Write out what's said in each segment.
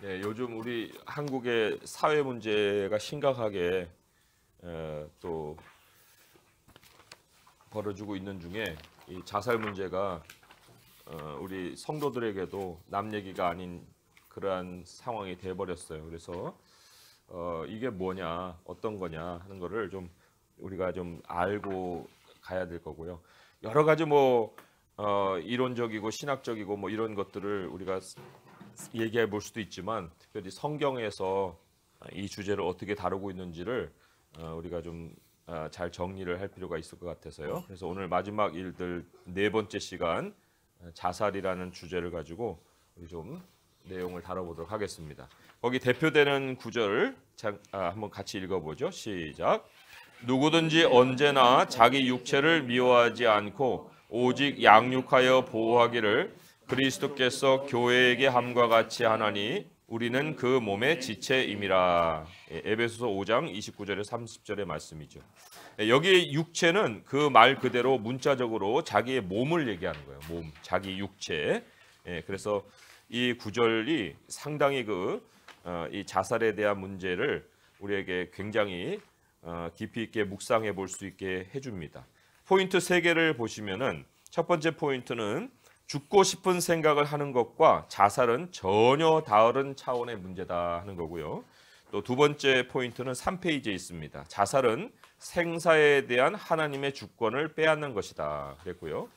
네, 요즘 우리 한국의 사회 문제가 심각하게 또 벌어지고 있는 중에 이 자살 문제가 우리 성도들에게도 남 얘기가 아닌 그러한 상황이 돼 버렸어요. 그래서 이게 뭐냐, 어떤 거냐 하는 거를 좀 우리가 좀 알고 가야 될 거고요. 여러 가지 뭐 이론적이고 신학적이고 뭐 이런 것들을 우리가 얘기해 볼 수도 있지만 특별히 성경에서 이 주제를 어떻게 다루고 있는지를 우리가 좀 잘 정리를 할 필요가 있을 것 같아서요. 그래서 오늘 마지막 일들 네 번째 시간 자살이라는 주제를 가지고 우리 좀 내용을 다뤄보도록 하겠습니다. 거기 대표되는 구절 한번 같이 읽어보죠. 시작. 누구든지 언제나 자기 육체를 미워하지 않고 오직 양육하여 보호하기를 그리스도께서 교회에게 함과 같이 하나니 우리는 그 몸의 지체임이라. 에베소서 5장 29절에 30절의 말씀이죠. 여기 육체는 그 말 그대로 문자적으로 자기의 몸을 얘기하는 거예요. 몸, 자기 육체. 그래서 이 구절이 상당히 이 자살에 대한 문제를 우리에게 굉장히 깊이 있게 묵상해 볼 수 있게 해줍니다. 포인트 3개를 보시면은 첫 번째 포인트는 죽고 싶은 생각을 하는 것과 자살은 전혀 다른 차원의 문제다 하는 거고요. 또 두 번째 포인트는 3페이지에 있습니다. 자살은 생사에 대한 하나님의 주권을 빼앗는 것이다 그랬고요.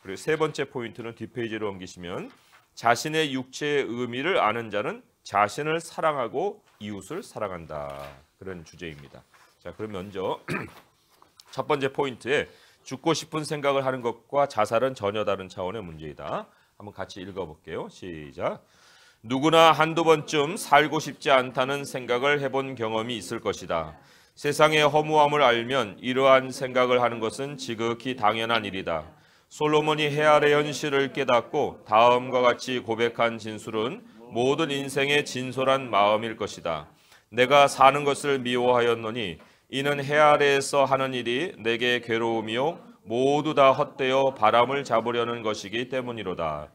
그리고 세 번째 포인트는 뒷페이지로 옮기시면 자신의 육체의 의미를 아는 자는 자신을 사랑하고 이웃을 사랑한다. 그런 주제입니다. 자, 그럼 먼저 첫 번째 포인트에 죽고 싶은 생각을 하는 것과 자살은 전혀 다른 차원의 문제이다. 한번 같이 읽어볼게요. 시작. 누구나 한두 번쯤 살고 싶지 않다는 생각을 해본 경험이 있을 것이다. 세상의 허무함을 알면 이러한 생각을 하는 것은 지극히 당연한 일이다. 솔로몬이 해아의 현실을 깨닫고 다음과 같이 고백한 진술은 모든 인생의 진솔한 마음일 것이다. 내가 사는 것을 미워하였노니 이는 해 아래에서 하는 일이 내게 괴로움이요 모두 다 헛되어 바람을 잡으려는 것이기 때문이로다.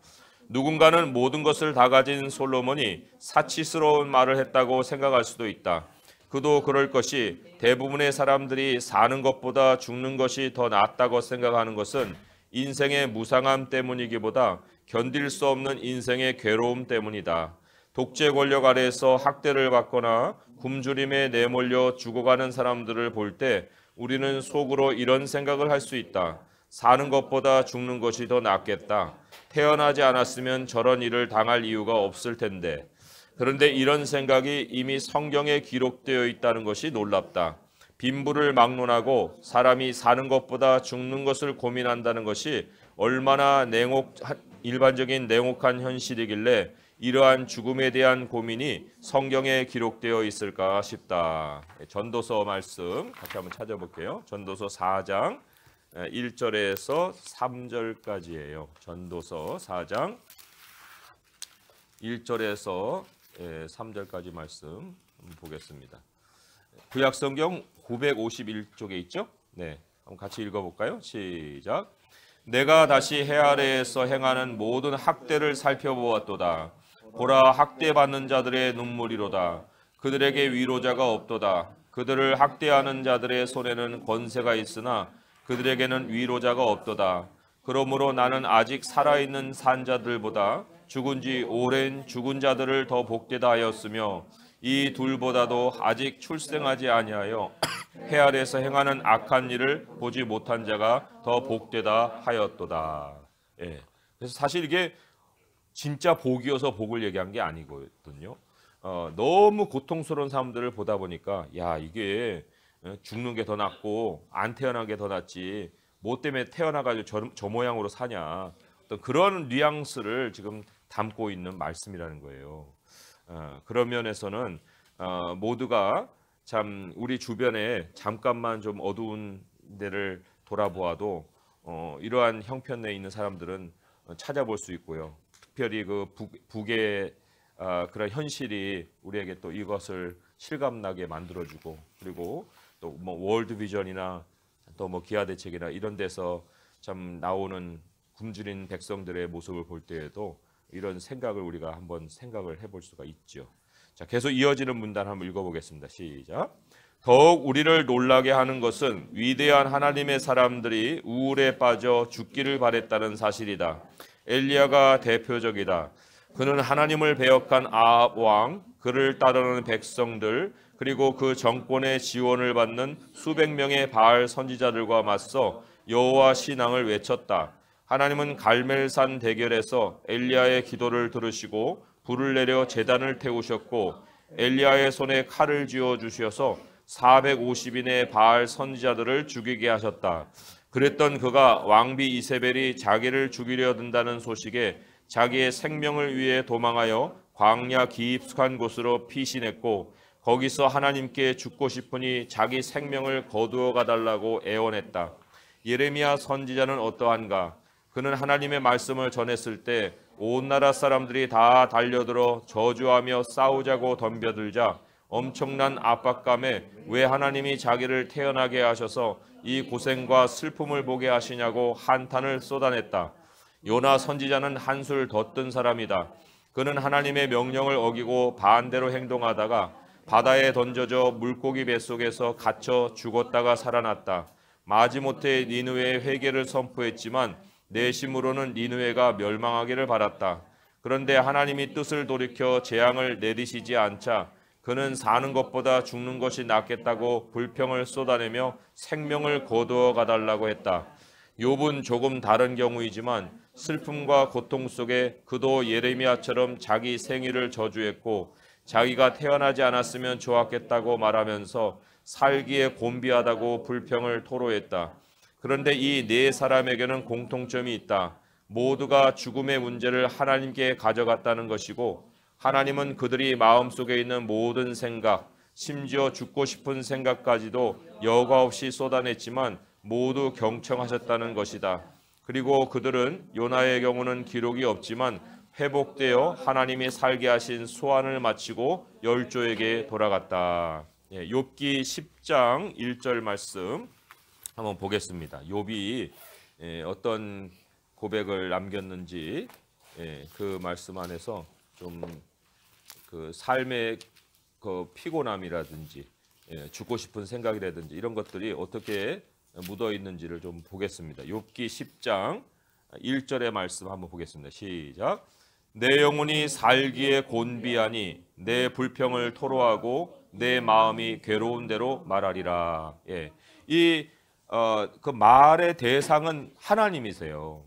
누군가는 모든 것을 다 가진 솔로몬이 사치스러운 말을 했다고 생각할 수도 있다. 그도 그럴 것이 대부분의 사람들이 사는 것보다 죽는 것이 더 낫다고 생각하는 것은 인생의 무상함 때문이기보다 견딜 수 없는 인생의 괴로움 때문이다. 독재 권력 아래에서 학대를 받거나 굶주림에 내몰려 죽어가는 사람들을 볼 때 우리는 속으로 이런 생각을 할 수 있다. 사는 것보다 죽는 것이 더 낫겠다. 태어나지 않았으면 저런 일을 당할 이유가 없을 텐데. 그런데 이런 생각이 이미 성경에 기록되어 있다는 것이 놀랍다. 빈부를 막론하고 사람이 사는 것보다 죽는 것을 고민한다는 것이 얼마나 일반적인 냉혹한 현실이길래 이러한 죽음에 대한 고민이 성경에 기록되어 있을까 싶다. 전도서 말씀 같이 한번 찾아볼게요. 전도서 4장 1절에서 3절까지예요. 전도서 4장 1절에서 3절까지 말씀 한번 보겠습니다. 구약성경 951쪽에 있죠? 네, 한번 같이 읽어볼까요? 시작. 내가 다시 해 아래에서 행하는 모든 학대를 살펴보았도다. 보라, 학대받는 자들의 눈물이로다. 그들에게 위로자가 없도다. 그들을 학대하는 자들의 손에는 권세가 있으나 그들에게는 위로자가 없도다. 그러므로 나는 아직 살아있는 산자들보다 죽은 지 오랜 죽은 자들을 더 복되다 하였으며 이 둘보다도 아직 출생하지 아니하여 해 아래에서 행하는 악한 일을 보지 못한 자가 더 복되다 하였도다. 예. 그래서 사실 이게 진짜 복이어서 복을 얘기한 게 아니거든요. 너무 고통스러운 사람들을 보다 보니까 야 이게 죽는 게 더 낫고 안 태어난 게 더 낫지 뭐 때문에 태어나가지고 저 모양으로 사냐 어떤 그런 뉘앙스를 지금 담고 있는 말씀이라는 거예요. 그런 면에서는 모두가 참 우리 주변에 잠깐만 좀 어두운 데를 돌아보아도 이러한 형편 내에 있는 사람들은 찾아볼 수 있고요. 특별히 그 북의 그런 현실이 우리에게 또 이것을 실감나게 만들어주고 그리고 또 뭐 월드비전이나 또 뭐 기아대책이나 이런 데서 참 나오는 굶주린 백성들의 모습을 볼 때에도 이런 생각을 우리가 한번 생각을 해볼 수가 있죠. 자, 계속 이어지는 문단 한번 읽어보겠습니다. 시작. 더욱 우리를 놀라게 하는 것은 위대한 하나님의 사람들이 우울에 빠져 죽기를 바랬다는 사실이다. 엘리야가 대표적이다. 그는 하나님을 배역한 아합 왕, 그를 따르는 백성들, 그리고 그 정권의 지원을 받는 수백 명의 바알 선지자들과 맞서 여호와 신앙을 외쳤다. 하나님은 갈멜산 대결에서 엘리야의 기도를 들으시고 불을 내려 제단을 태우셨고 엘리야의 손에 칼을 쥐어 주셔서 450인의 바알 선지자들을 죽이게 하셨다. 그랬던 그가 왕비 이세벨이 자기를 죽이려 든다는 소식에 자기의 생명을 위해 도망하여 광야 깊숙한 곳으로 피신했고 거기서 하나님께 죽고 싶으니 자기 생명을 거두어 가달라고 애원했다. 예레미야 선지자는 어떠한가? 그는 하나님의 말씀을 전했을 때 온 나라 사람들이 다 달려들어 저주하며 싸우자고 덤벼들자 엄청난 압박감에 왜 하나님이 자기를 태어나게 하셔서 이 고생과 슬픔을 보게 하시냐고 한탄을 쏟아냈다. 요나 선지자는 한술 더 뜬 사람이다. 그는 하나님의 명령을 어기고 반대로 행동하다가 바다에 던져져 물고기 뱃속에서 갇혀 죽었다가 살아났다. 마지못해 니느웨의 회개를 선포했지만 내심으로는 니느웨가 멸망하기를 바랐다. 그런데 하나님이 뜻을 돌이켜 재앙을 내리시지 않자 그는 사는 것보다 죽는 것이 낫겠다고 불평을 쏟아내며 생명을 거두어 가달라고 했다. 욥은 조금 다른 경우이지만 슬픔과 고통 속에 그도 예레미야처럼 자기 생일을 저주했고 자기가 태어나지 않았으면 좋았겠다고 말하면서 살기에 곤비하다고 불평을 토로했다. 그런데 이 네 사람에게는 공통점이 있다. 모두가 죽음의 문제를 하나님께 가져갔다는 것이고 하나님은 그들이 마음속에 있는 모든 생각, 심지어 죽고 싶은 생각까지도 여과 없이 쏟아냈지만 모두 경청하셨다는 것이다. 그리고 그들은 요나의 경우는 기록이 없지만 회복되어 하나님이 살게 하신 소환을 마치고 열조에게 돌아갔다. 욥기 10장 1절 말씀 한번 보겠습니다. 욥이 어떤 고백을 남겼는지 그 말씀 안에서 좀 그 삶의 그 피곤함이라든지 죽고 싶은 생각이라든지 이런 것들이 어떻게 묻어 있는지를 좀 보겠습니다. 욥기 10장 1절의 말씀 한번 보겠습니다. 시작. 내 영혼이 살기에 곤비하니 내 불평을 토로하고 내 마음이 괴로운 대로 말하리라. 그 말의 대상은 하나님이세요.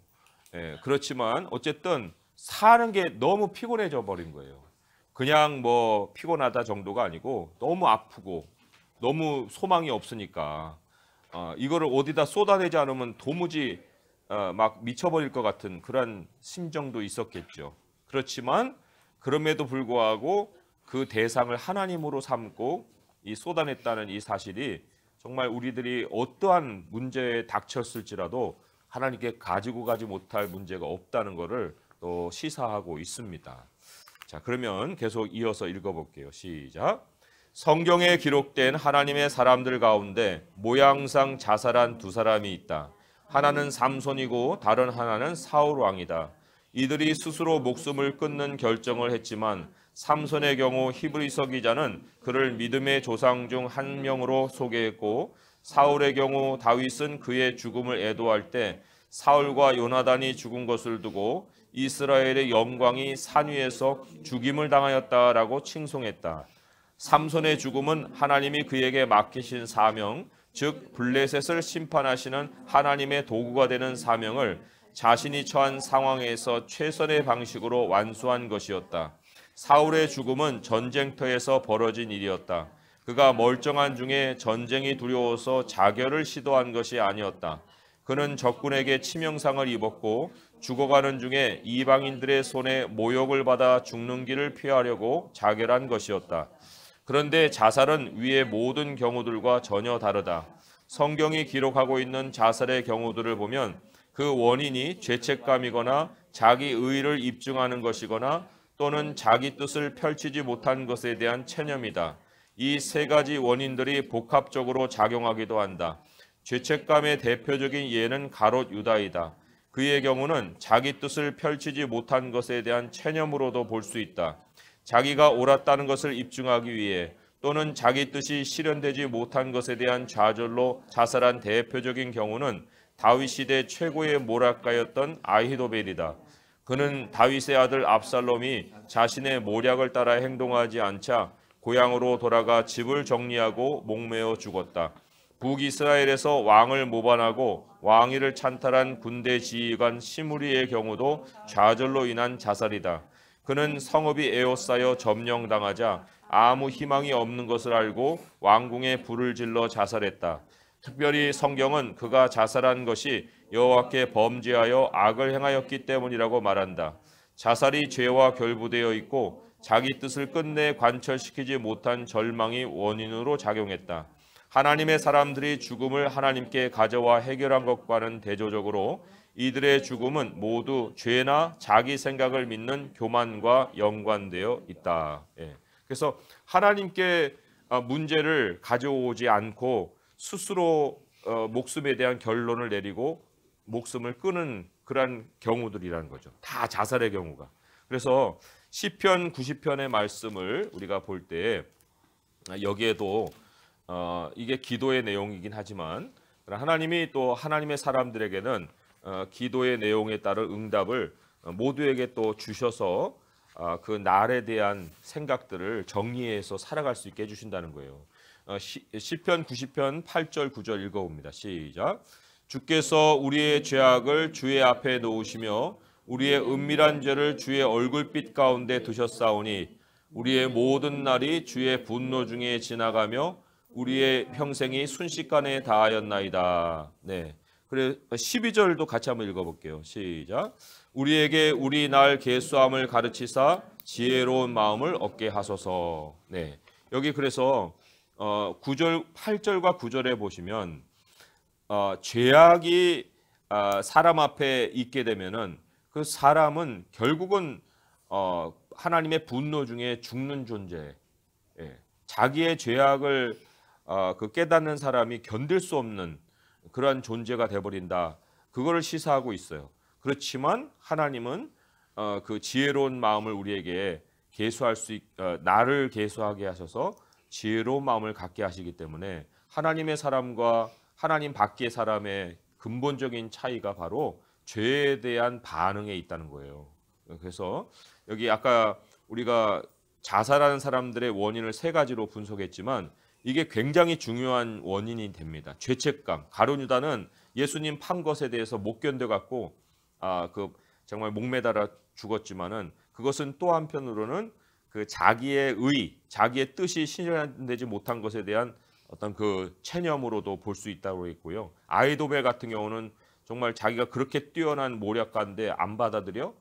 그렇지만 어쨌든 사는 게 너무 피곤해져 버린 거예요. 그냥 뭐 피곤하다 정도가 아니고 너무 아프고 너무 소망이 없으니까 이거를 어디다 쏟아내지 않으면 도무지 막 미쳐버릴 것 같은 그런 심정도 있었겠죠. 그렇지만 그럼에도 불구하고 그 대상을 하나님으로 삼고 이 쏟아냈다는 이 사실이 정말 우리들이 어떠한 문제에 닥쳤을지라도 하나님께 가지고 가지 못할 문제가 없다는 것을 또 시사하고 있습니다. 자, 그러면 계속 이어서 읽어볼게요. 시작. 성경에 기록된 하나님의 사람들 가운데 모양상 자살한 두 사람이 있다. 하나는 삼손이고 다른 하나는 사울 왕이다. 이들이 스스로 목숨을 끊는 결정을 했지만 삼손의 경우 히브리서 기자는 그를 믿음의 조상 중 한 명으로 소개했고 사울의 경우 다윗은 그의 죽음을 애도할 때 사울과 요나단이 죽은 것을 두고 이스라엘의 영광이 산 위에서 죽임을 당하였다라고 칭송했다. 삼손의 죽음은 하나님이 그에게 맡기신 사명, 즉 블레셋을 심판하시는 하나님의 도구가 되는 사명을 자신이 처한 상황에서 최선의 방식으로 완수한 것이었다. 사울의 죽음은 전쟁터에서 벌어진 일이었다. 그가 멀쩡한 중에 전쟁이 두려워서 자결을 시도한 것이 아니었다. 그는 적군에게 치명상을 입었고 죽어가는 중에 이방인들의 손에 모욕을 받아 죽는 길을 피하려고 자결한 것이었다. 그런데 자살은 위의 모든 경우들과 전혀 다르다. 성경이 기록하고 있는 자살의 경우들을 보면 그 원인이 죄책감이거나 자기 의의를 입증하는 것이거나 또는 자기 뜻을 펼치지 못한 것에 대한 체념이다. 이 세 가지 원인들이 복합적으로 작용하기도 한다. 죄책감의 대표적인 예는 가롯 유다이다. 그의 경우는 자기 뜻을 펼치지 못한 것에 대한 체념으로도 볼 수 있다. 자기가 옳았다는 것을 입증하기 위해 또는 자기 뜻이 실현되지 못한 것에 대한 좌절로 자살한 대표적인 경우는 다윗 시대 최고의 모략가였던 아히도벨이다. 그는 다윗의 아들 압살롬이 자신의 모략을 따라 행동하지 않자 고향으로 돌아가 집을 정리하고 목매어 죽었다. 북이스라엘에서 왕을 모반하고 왕위를 찬탈한 군대 지휘관 시므리의 경우도 좌절로 인한 자살이다. 그는 성읍이 에워싸여 점령당하자 아무 희망이 없는 것을 알고 왕궁에 불을 질러 자살했다. 특별히 성경은 그가 자살한 것이 여호와께 범죄하여 악을 행하였기 때문이라고 말한다. 자살이 죄와 결부되어 있고 자기 뜻을 끝내 관철시키지 못한 절망이 원인으로 작용했다. 하나님의 사람들이 죽음을 하나님께 가져와 해결한 것과는 대조적으로 이들의 죽음은 모두 죄나 자기 생각을 믿는 교만과 연관되어 있다. 그래서 하나님께 문제를 가져오지 않고 스스로 목숨에 대한 결론을 내리고 목숨을 끊은 그런 경우들이라는 거죠. 다 자살의 경우가. 그래서 시편 90편의 말씀을 우리가 볼 때 여기에도 이게 기도의 내용이긴 하지만 하나님이 또 하나님의 사람들에게는 기도의 내용에 따른 응답을 모두에게 또 주셔서 그 날에 대한 생각들을 정리해서 살아갈 수 있게 해주신다는 거예요. 시편 90편 8절 9절 읽어봅니다. 시작. 주께서 우리의 죄악을 주의 앞에 놓으시며 우리의 은밀한 죄를 주의 얼굴빛 가운데 두셨사오니 우리의 모든 날이 주의 분노 중에 지나가며 우리의 평생이 순식간에 다하였나이다. 네. 그래 12절도 같이 한번 읽어볼게요. 시작. 우리에게 우리 날 계수함을 가르치사 지혜로운 마음을 얻게 하소서. 네. 여기 그래서 9절 8절과 9절에 보시면 죄악이 사람 앞에 있게 되면은 그 사람은 결국은 하나님의 분노 중에 죽는 존재. 자기의 죄악을 그 깨닫는 사람이 견딜 수 없는 그러한 존재가 되어버린다. 그거를 시사하고 있어요. 그렇지만 하나님은 그 지혜로운 마음을 우리에게 계수할 나를 계수하게 하셔서 지혜로운 마음을 갖게 하시기 때문에 하나님의 사람과 하나님 밖의 사람의 근본적인 차이가 바로 죄에 대한 반응에 있다는 거예요. 그래서 여기 아까 우리가 자살하는 사람들의 원인을 세 가지로 분석했지만 이게 굉장히 중요한 원인이 됩니다. 죄책감. 가룟 유다는 예수님 판 것에 대해서 못 견뎌갖고 그 정말 목매달아 죽었지만은 그것은 또 한편으로는 그 자기의 자기의 뜻이 실현되지 못한 것에 대한 어떤 그 체념으로도 볼 수 있다고 했고요. 아히도벨 같은 경우는 정말 자기가 그렇게 뛰어난 모략가인데 안 받아들여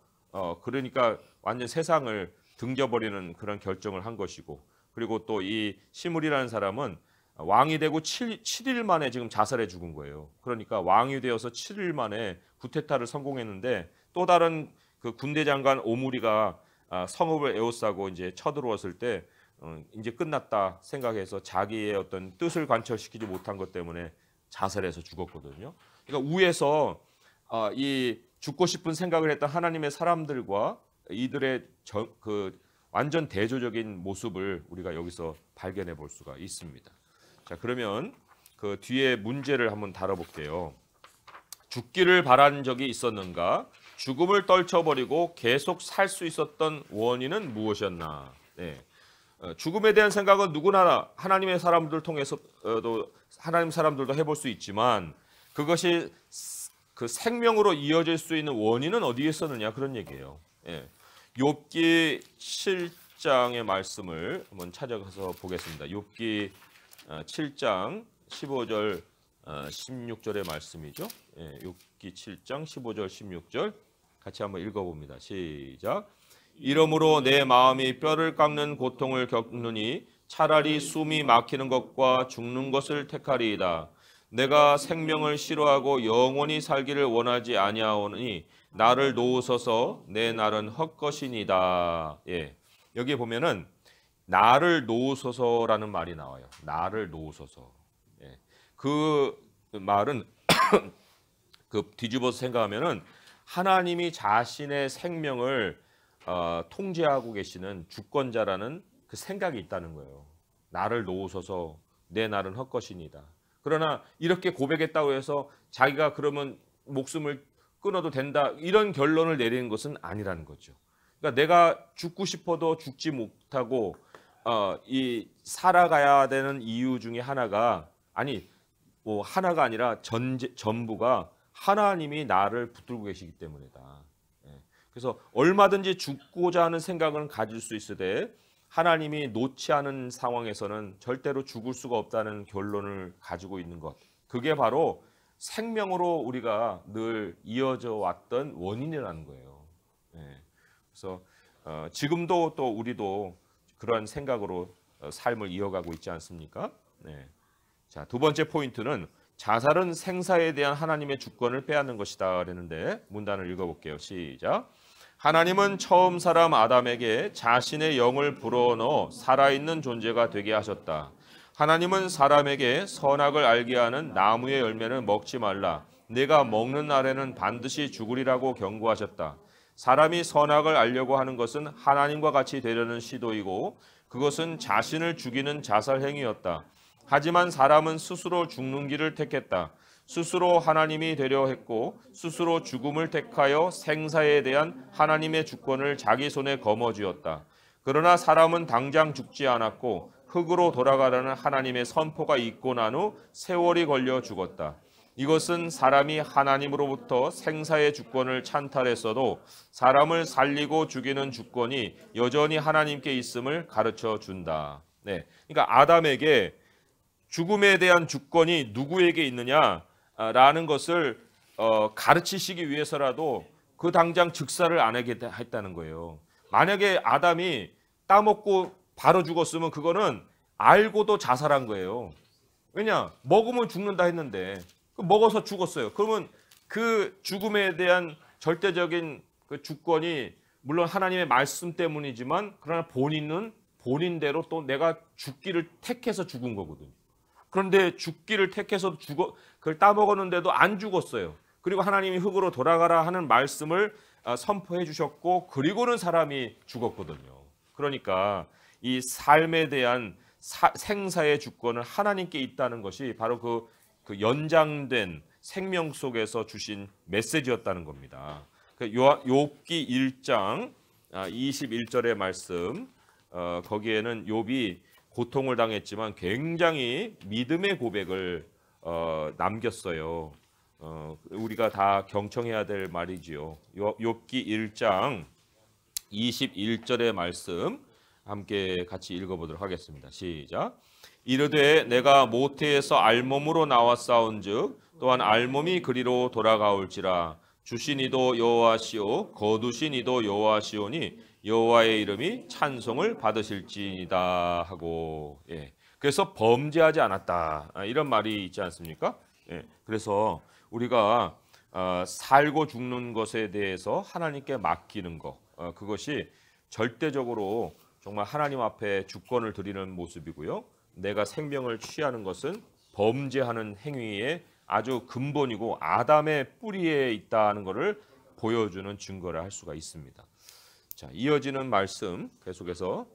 그러니까 완전 세상을 등져버리는 그런 결정을 한 것이고, 그리고 또 이 시므리라는 사람은 왕이 되고 7일 만에 지금 자살해 죽은 거예요. 그러니까 왕이 되어서 7일 만에 구테타를 성공했는데 또 다른 그 군대 장관 오므리가 성읍을 에워싸고 이제 쳐들어왔을 때 이제 끝났다 생각해서 자기의 어떤 뜻을 관철시키지 못한 것 때문에 자살해서 죽었거든요. 그러니까 위에서 이 죽고 싶은 생각을 했던 하나님의 사람들과 이들의 그 완전 대조적인 모습을 우리가 여기서 발견해 볼 수가 있습니다. 자, 그러면 그 뒤에 문제를 한번 다뤄볼게요. 죽기를 바란 적이 있었는가? 죽음을 떨쳐버리고 계속 살 수 있었던 원인은 무엇이었나? 네. 죽음에 대한 생각은 누구나 하나님의 사람들 통해서도 하나님 사람들도 해볼 수 있지만 그것이 그 생명으로 이어질 수 있는 원인은 어디에 있었느냐 그런 얘기예요. 예. 욥기 7장의 말씀을 한번 찾아가서 보겠습니다. 욥기 7장 15절 16절의 말씀이죠. 예, 욥기 7장 15절 16절 같이 한번 읽어봅니다. 시작. 이러므로 내 마음이 뼈를 깎는 고통을 겪느니 차라리 숨이 막히는 것과 죽는 것을 택하리이다. 내가 생명을 싫어하고 영원히 살기를 원하지 아니하오니 나를 놓으소서 내 날은 헛것이니다. 예. 여기 보면은 나를 놓으소서라는 말이 나와요. 나를 놓으소서. 예. 그 말은 그 뒤집어서 생각하면은 하나님이 자신의 생명을 통제하고 계시는 주권자라는 그 생각이 있다는 거예요. 나를 놓으소서 내 날은 헛것이니다. 그러나 이렇게 고백했다고 해서 자기가 그러면 목숨을 끊어도 된다 이런 결론을 내리는 것은 아니라는 거죠. 그러니까 내가 죽고 싶어도 죽지 못하고 이 살아가야 되는 이유 중에 하나가 뭐 하나가 아니라 전부가 하나님이 나를 붙들고 계시기 때문이다. 그래서 얼마든지 죽고자 하는 생각은 가질 수 있으되 하나님이 놓지 않은 상황에서는 절대로 죽을 수가 없다는 결론을 가지고 있는 것. 그게 바로 생명으로 우리가 늘 이어져 왔던 원인이라는 거예요. 그래서 지금도 또 우리도 그런 생각으로 삶을 이어가고 있지 않습니까? 자, 두 번째 포인트는 자살은 생사에 대한 하나님의 주권을 빼앗는 것이다 그랬는데 문단을 읽어볼게요. 시작. 하나님은 처음 사람 아담에게 자신의 영을 불어넣어 살아있는 존재가 되게 하셨다. 하나님은 사람에게 선악을 알게 하는 나무의 열매는 먹지 말라. 내가 먹는 날에는 반드시 죽으리라고 경고하셨다. 사람이 선악을 알려고 하는 것은 하나님과 같이 되려는 시도이고 그것은 자신을 죽이는 자살 행위였다. 하지만 사람은 스스로 죽는 길을 택했다. 스스로 하나님이 되려 했고 스스로 죽음을 택하여 생사에 대한 하나님의 주권을 자기 손에 거머쥐었다. 그러나 사람은 당장 죽지 않았고 흙으로 돌아가라는 하나님의 선포가 있고 난 후 세월이 걸려 죽었다. 이것은 사람이 하나님으로부터 생사의 주권을 찬탈했어도 사람을 살리고 죽이는 주권이 여전히 하나님께 있음을 가르쳐 준다. 그러니까 아담에게 죽음에 대한 주권이 누구에게 있느냐라는 것을 가르치시기 위해서라도 그 당장 즉사를 안 하게 했다는 거예요. 만약에 아담이 따먹고 바로 죽었으면 그거는 알고도 자살한 거예요. 왜냐? 먹으면 죽는다 했는데 먹어서 죽었어요. 그러면 그 죽음에 대한 절대적인 그 주권이 물론 하나님의 말씀 때문이지만 그러나 본인은 본인대로 또 내가 죽기를 택해서 죽은 거거든요. 그런데 죽기를 택해서 그걸 따먹었는데도 안 죽었어요. 그리고 하나님이 흙으로 돌아가라 하는 말씀을 선포해 주셨고 그리고는 사람이 죽었거든요. 그러니까 이 삶에 대한 생사의 주권은 하나님께 있다는 것이 바로 그 연장된 생명 속에서 주신 메시지였다는 겁니다. 욥기 1장 21절의 말씀 거기에는 욥이 고통을 당했지만 굉장히 믿음의 고백을 남겼어요. 우리가 다 경청해야 될 말이지요. 욥기 1장 21절의 말씀 함께 같이 읽어보도록 하겠습니다. 시작. 이르되 내가 모태에서 알몸으로 나왔사온즉 또한 알몸이 그리로 돌아가올지라. 주신 이도 여호와시오 거두신 이도 여호와시오니 여호와의 이름이 찬송을 받으실지이다 하고 그래서 범죄하지 않았다 이런 말이 있지 않습니까? 그래서 우리가 살고 죽는 것에 대해서 하나님께 맡기는 것 그것이 절대적으로 정말 하나님 앞에 주권을 드리는 모습이고요. 내가 생명을 취하는 것은 범죄하는 행위의 아주 근본이고 아담의 뿌리에 있다는 것을 보여주는 증거를 할 수가 있습니다. 자, 이어지는 말씀 계속해서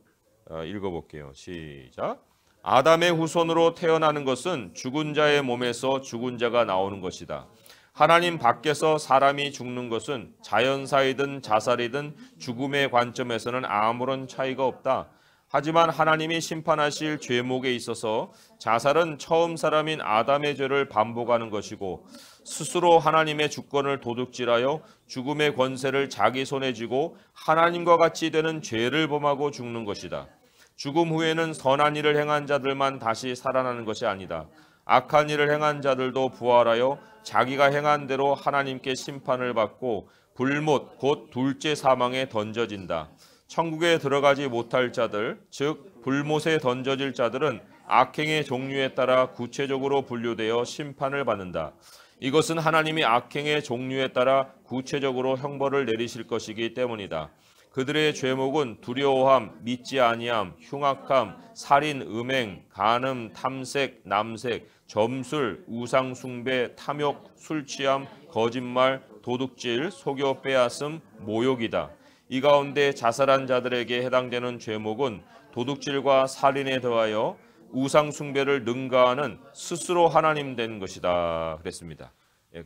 읽어볼게요. 시작. 아담의 후손으로 태어나는 것은 죽은 자의 몸에서 죽은 자가 나오는 것이다. 하나님 밖에서 사람이 죽는 것은 자연사이든 자살이든 죽음의 관점에서는 아무런 차이가 없다. 하지만 하나님이 심판하실 죄목에 있어서 자살은 처음 사람인 아담의 죄를 반복하는 것이고 스스로 하나님의 주권을 도둑질하여 죽음의 권세를 자기 손에 쥐고 하나님과 같이 되는 죄를 범하고 죽는 것이다. 죽음 후에는 선한 일을 행한 자들만 다시 살아나는 것이 아니다. 악한 일을 행한 자들도 부활하여 자기가 행한 대로 하나님께 심판을 받고 불못 곧 둘째 사망에 던져진다. 천국에 들어가지 못할 자들, 즉 불못에 던져질 자들은 악행의 종류에 따라 구체적으로 분류되어 심판을 받는다. 이것은 하나님이 악행의 종류에 따라 구체적으로 형벌을 내리실 것이기 때문이다. 그들의 죄목은 두려워함, 믿지 아니함, 흉악함, 살인, 음행, 간음, 탐색, 남색, 점술, 우상숭배, 탐욕, 술취함, 거짓말, 도둑질, 속여 빼앗음, 모욕이다. 이 가운데 자살한 자들에게 해당되는 죄목은 도둑질과 살인에 더하여 우상 숭배를 능가하는 스스로 하나님 된 것이다 그랬습니다.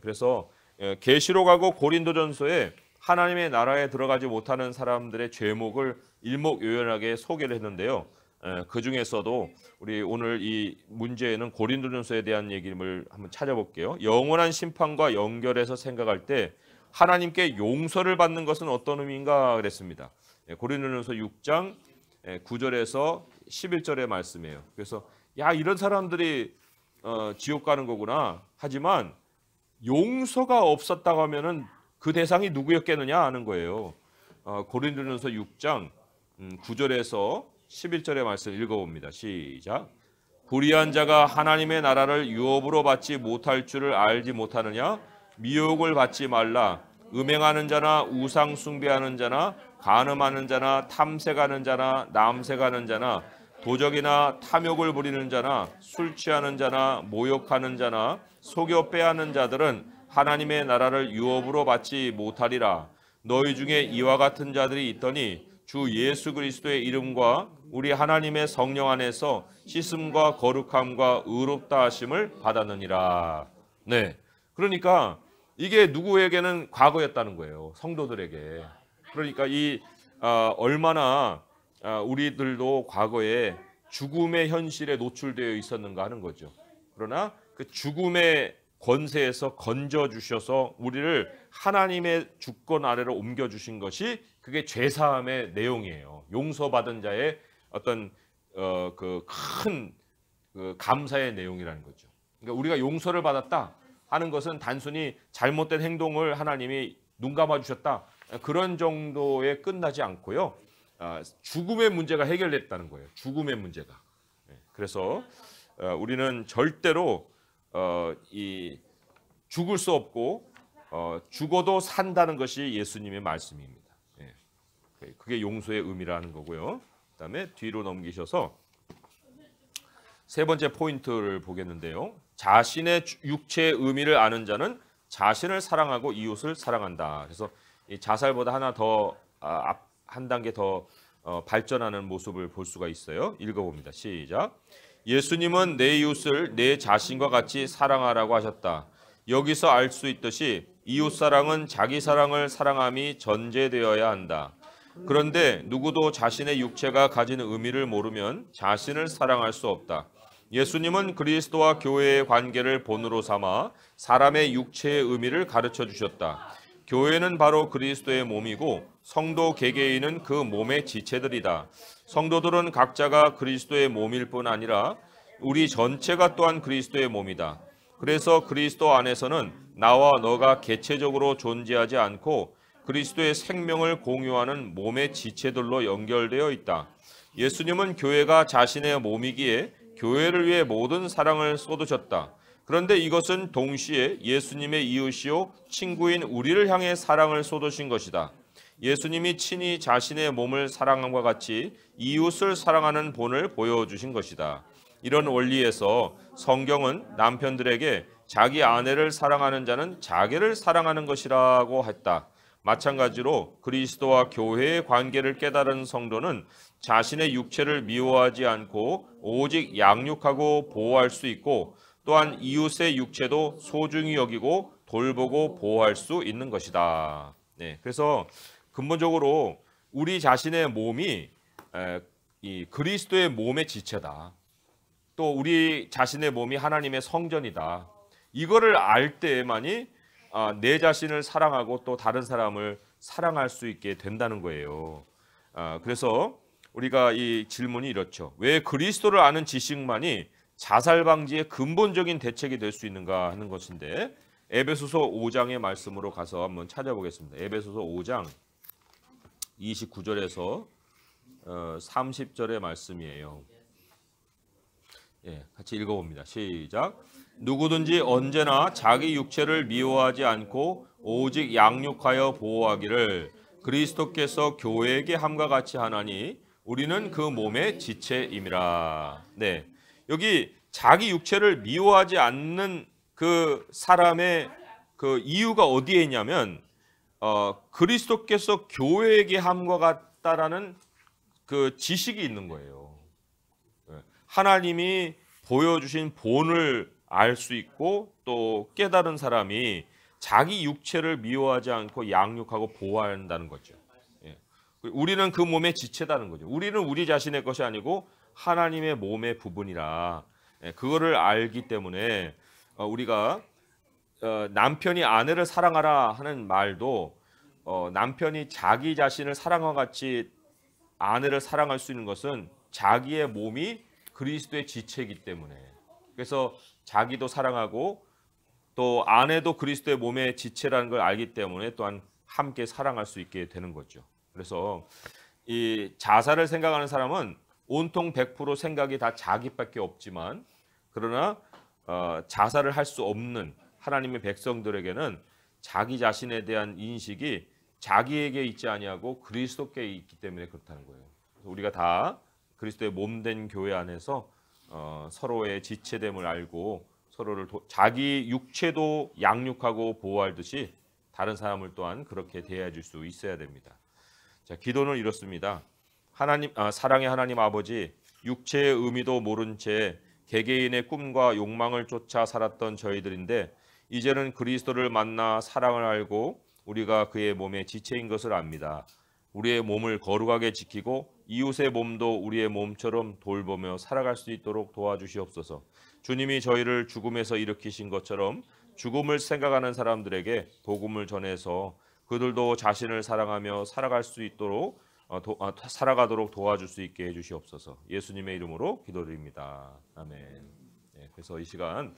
그래서 계시록하고 고린도전서에 하나님의 나라에 들어가지 못하는 사람들의 죄목을 일목요연하게 소개를 했는데요. 그 중에서도 우리 오늘 이 문제에는 고린도전서에 대한 얘기를 한번 찾아볼게요. 영원한 심판과 연결해서 생각할 때 하나님께 용서를 받는 것은 어떤 의미인가 그랬습니다. 고린도전서 6장 9절에서 11절의 말씀이에요. 그래서 야, 이런 사람들이 지옥 가는 거구나. 하지만 용서가 없었다고 하면은 그 대상이 누구였겠느냐 하는 거예요. 고린도전서 6장 9절에서 11절의 말씀 읽어봅니다. 시작. 불의한 자가 하나님의 나라를 유업으로 받지 못할 줄을 알지 못하느냐? 미혹을 받지 말라. 음행하는 자나 우상 숭배하는 자나 간음하는 자나 탐색하는 자나 남색하는 자나 도적이나 탐욕을 부리는 자나 술 취하는 자나 모욕하는 자나 속여 빼앗는 자들은 하나님의 나라를 유업으로 받지 못하리라. 너희 중에 이와 같은 자들이 있더니 주 예수 그리스도의 이름과 우리 하나님의 성령 안에서 씻음과 거룩함과 의롭다 하심을 받았느니라. 네, 그러니까 이게 누구에게는 과거였다는 거예요. 성도들에게. 그러니까 얼마나 우리들도 과거에 죽음의 현실에 노출되어 있었는가 하는 거죠. 그러나 그 죽음의 권세에서 건져주셔서 우리를 하나님의 주권 아래로 옮겨주신 것이 그게 죄사함의 내용이에요. 용서받은 자의 어떤 그 큰 감사의 내용이라는 거죠. 그러니까 우리가 용서를 받았다 하는 것은 단순히 잘못된 행동을 하나님이 눈 감아주셨다 그런 정도에 끝나지 않고요. 죽음의 문제가 해결됐다는 거예요. 죽음의 문제가. 그래서 우리는 절대로 죽을 수 없고 죽어도 산다는 것이 예수님의 말씀입니다. 그게 용서의 의미라는 거고요. 그다음에 뒤로 넘기셔서 세 번째 포인트를 보겠는데요. 자신의 육체의 의미를 아는 자는 자신을 사랑하고 이웃을 사랑한다. 그래서 이 자살보다 하나 더 한 단계 더 발전하는 모습을 볼 수가 있어요. 읽어봅니다. 시작. 예수님은 내 이웃을 내 자신과 같이 사랑하라고 하셨다. 여기서 알 수 있듯이 이웃 사랑은 자기 사랑을 사랑함이 전제되어야 한다. 그런데 누구도 자신의 육체가 가지는 의미를 모르면 자신을 사랑할 수 없다. 예수님은 그리스도와 교회의 관계를 본으로 삼아 사람의 육체의 의미를 가르쳐 주셨다. 교회는 바로 그리스도의 몸이고 성도 개개인은 그 몸의 지체들이다. 성도들은 각자가 그리스도의 몸일 뿐 아니라 우리 전체가 또한 그리스도의 몸이다. 그래서 그리스도 안에서는 나와 너가 개체적으로 존재하지 않고 그리스도의 생명을 공유하는 몸의 지체들로 연결되어 있다. 예수님은 교회가 자신의 몸이기에 교회를 위해 모든 사랑을 쏟으셨다. 그런데 이것은 동시에 예수님의 이웃이요 친구인 우리를 향해 사랑을 쏟으신 것이다. 예수님이 친히 자신의 몸을 사랑함과 같이 이웃을 사랑하는 본을 보여주신 것이다. 이런 원리에서 성경은 남편들에게 자기 아내를 사랑하는 자는 자기를 사랑하는 것이라고 했다. 마찬가지로 그리스도와 교회의 관계를 깨달은 성도는 자신의 육체를 미워하지 않고 오직 양육하고 보호할 수 있고 또한 이웃의 육체도 소중히 여기고 돌보고 보호할 수 있는 것이다. 네, 그래서 근본적으로 우리 자신의 몸이 이 그리스도의 몸의 지체다. 또 우리 자신의 몸이 하나님의 성전이다. 이거를 알 때만이 내 자신을 사랑하고 또 다른 사람을 사랑할 수 있게 된다는 거예요. 그래서 우리가 이 질문이 이렇죠. 왜 그리스도를 아는 지식만이 자살 방지의 근본적인 대책이 될 수 있는가 하는 것인데 에베소서 5장의 말씀으로 가서 한번 찾아보겠습니다. 에베소서 5장 29절에서 30절의 말씀이에요. 같이 읽어봅니다. 시작. 누구든지 언제나 자기 육체를 미워하지 않고 오직 양육하여 보호하기를 그리스도께서 교회에게 함과 같이 하나니 우리는 그 몸의 지체임이라. 네, 여기 자기 육체를 미워하지 않는 그 사람의 그 이유가 어디에 있냐면 그리스도께서 교회에게 함과 같다라는 그 지식이 있는 거예요. 하나님이 보여주신 본을 알 수 있고 또 깨달은 사람이 자기 육체를 미워하지 않고 양육하고 보호한다는 거죠. 예. 우리는 그 몸의 지체다는 거죠. 우리는 우리 자신의 것이 아니고 하나님의 몸의 부분이라 그거를 알기 때문에 우리가 남편이 아내를 사랑하라 하는 말도 남편이 자기 자신을 사랑과 같이 아내를 사랑할 수 있는 것은 자기의 몸이 그리스도의 지체이기 때문에, 그래서 자기도 사랑하고 또 아내도 그리스도의 몸의 지체라는 걸 알기 때문에 또한 함께 사랑할 수 있게 되는 거죠. 그래서 이 자살을 생각하는 사람은 온통 100% 생각이 다 자기밖에 없지만, 그러나 자살을 할 수 없는 하나님의 백성들에게는 자기 자신에 대한 인식이 자기에게 있지 아니하고 그리스도께 있기 때문에 그렇다는 거예요. 우리가 다 그리스도의 몸된 교회 안에서 서로의 지체됨을 알고 서로를 자기 육체도 양육하고 보호하듯이 다른 사람을 또한 그렇게 대해 줄 수 있어야 됩니다. 자, 기도는 이렇습니다. 사랑의 하나님 아버지, 육체의 의미도 모른 채 개개인의 꿈과 욕망을 쫓아 살았던 저희들인데 이제는 그리스도를 만나 사랑을 알고 우리가 그의 몸의 지체인 것을 압니다. 우리의 몸을 거룩하게 지키고 이웃의 몸도 우리의 몸처럼 돌보며 살아갈 수 있도록 도와주시옵소서. 주님이 저희를 죽음에서 일으키신 것처럼 죽음을 생각하는 사람들에게 복음을 전해서 그들도 자신을 사랑하며 살아갈 수 있도록 살아가도록 도와줄 수 있게 해주시옵소서. 예수님의 이름으로 기도드립니다. 아멘. 네, 그래서 이 시간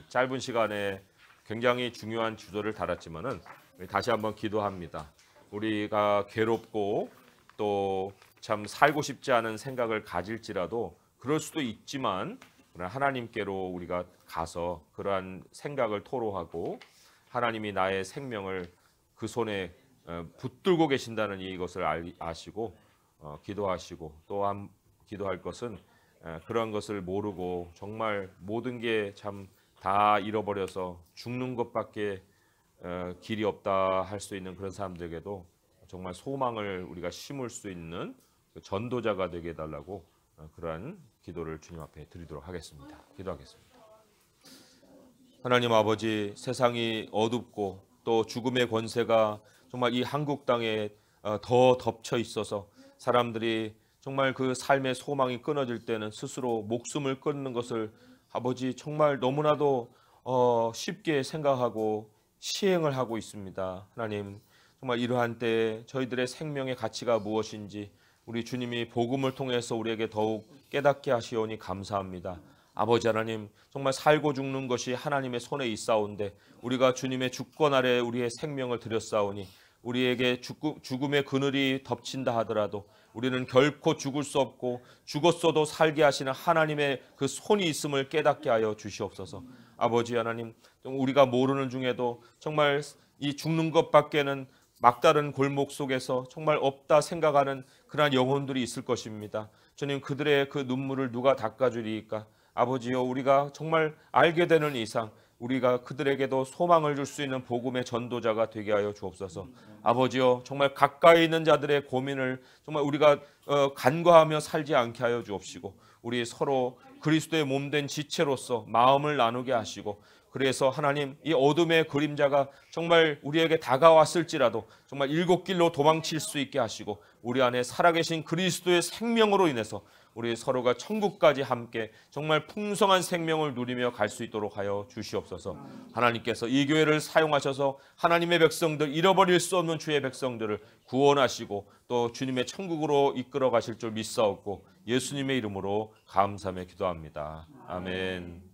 짧은 시간에 굉장히 중요한 주제를 다뤘지만은 다시 한번 기도합니다. 우리가 괴롭고 또 참 살고 싶지 않은 생각을 가질지라도 그럴 수도 있지만 하나님께로 우리가 가서 그러한 생각을 토로하고 하나님이 나의 생명을 그 손에 붙들고 계신다는 이것을 아시고 기도하시고 또한 기도할 것은 그런 것을 모르고 정말 모든 게 참 다 잃어버려서 죽는 것밖에 길이 없다 할 수 있는 그런 사람들에게도 정말 소망을 우리가 심을 수 있는 전도자가 되게 해달라고 그러한 기도를 주님 앞에 드리도록 하겠습니다. 기도하겠습니다. 하나님 아버지, 세상이 어둡고 또 죽음의 권세가 정말 이 한국 땅에 더 덮쳐 있어서 사람들이 정말 그 삶의 소망이 끊어질 때는 스스로 목숨을 끊는 것을 아버지 정말 너무나도 쉽게 생각하고 시행을 하고 있습니다. 하나님, 정말 이러한 때에 저희들의 생명의 가치가 무엇인지 우리 주님이 복음을 통해서 우리에게 더욱 깨닫게 하시오니 감사합니다. 아버지 하나님, 정말 살고 죽는 것이 하나님의 손에 있사온데 우리가 주님의 주권 아래 우리의 생명을 드렸사오니 우리에게 죽음의 그늘이 덮친다 하더라도 우리는 결코 죽을 수 없고 죽었어도 살게 하시는 하나님의 그 손이 있음을 깨닫게 하여 주시옵소서. 아버지 하나님, 우리가 모르는 중에도 정말 이 죽는 것밖에는 막다른 골목 속에서 정말 없다 생각하는 그러한 영혼들이 있을 것입니다. 주님, 그들의 그 눈물을 누가 닦아주리이까? 아버지여, 우리가 정말 알게 되는 이상 우리가 그들에게도 소망을 줄 수 있는 복음의 전도자가 되게 하여 주옵소서. 아버지여, 정말 가까이 있는 자들의 고민을 정말 우리가 간과하며 살지 않게 하여 주옵시고 우리 서로 그리스도의 몸된 지체로서 마음을 나누게 하시고, 그래서 하나님, 이 어둠의 그림자가 정말 우리에게 다가왔을지라도 정말 일곱 길로 도망칠 수 있게 하시고 우리 안에 살아계신 그리스도의 생명으로 인해서 우리 서로가 천국까지 함께 정말 풍성한 생명을 누리며 갈 수 있도록 하여 주시옵소서. 하나님께서 이 교회를 사용하셔서 하나님의 백성들, 잃어버릴 수 없는 주의 백성들을 구원하시고 또 주님의 천국으로 이끌어 가실 줄 믿사옵고 예수님의 이름으로 감사하며 기도합니다. 아멘.